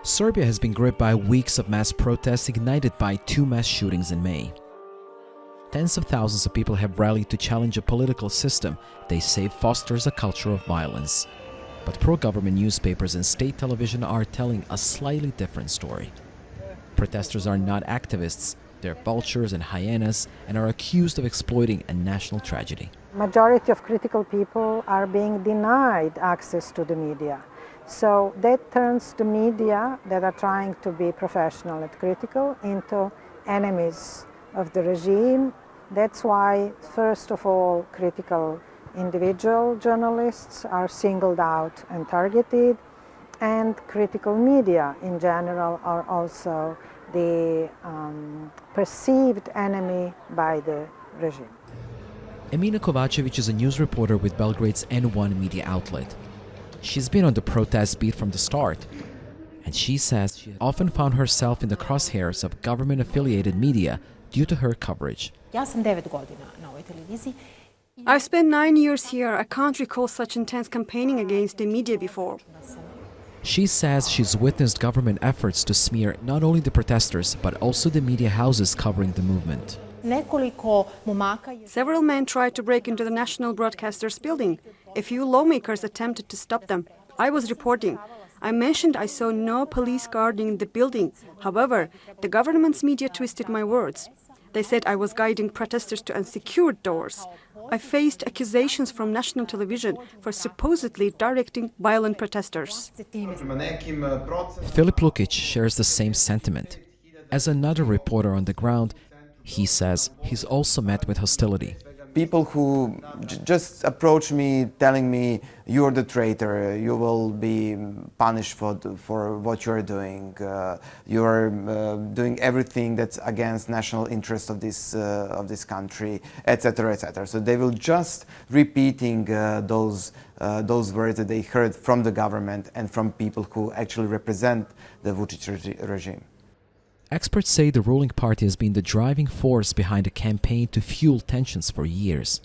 Serbia has been gripped by weeks of mass protests ignited by two mass shootings in May. Tens of thousands of people have rallied to challenge a political system they say fosters a culture of violence. But pro-government newspapers and state television are telling a slightly different story. Protesters are not activists, they're vultures and hyenas and are accused of exploiting a national tragedy. Majority of critical people are being denied access to the media. So that turns the media that are trying to be professional and critical into enemies of the regime. That's why, first of all, critical individual journalists are singled out and targeted, and critical media in general are also the perceived enemy by the regime. Emina Kovacevic is a news reporter with Belgrade's N1 media outlet. She's been on the protest beat from the start, and she says she often found herself in the crosshairs of government-affiliated media due to her coverage. I've spent 9 years here. I can't recall such intense campaigning against the media before. She says she's witnessed government efforts to smear not only the protesters, but also the media houses covering the movement. Several men tried to break into the national broadcaster's building. A few lawmakers attempted to stop them. I was reporting. I mentioned I saw no police guarding the building. However, the government's media twisted my words. They said I was guiding protesters to unsecured doors. I faced accusations from national television for supposedly directing violent protesters. Filip Lukic shares the same sentiment. As another reporter on the ground, he says he's also met with hostility. People who just approach me telling me, you're the traitor, you will be punished for what you're doing, you're doing everything that's against national interest of this country, etc., etc. So they will just repeating those words that they heard from the government and from people who actually represent the Vučić regime. Experts say the ruling party has been the driving force behind a campaign to fuel tensions for years.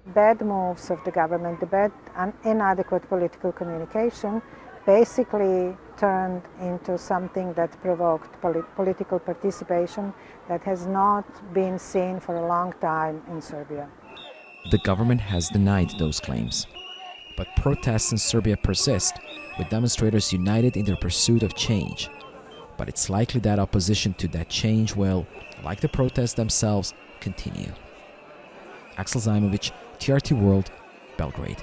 Bad moves of the government, the bad and inadequate political communication basically turned into something that provoked political participation that has not been seen for a long time in Serbia. The government has denied those claims. But protests in Serbia persist, with demonstrators united in their pursuit of change. But it's likely that opposition to that change will, like the protests themselves, continue. Aksel Zaimovic, TRT World, Belgrade.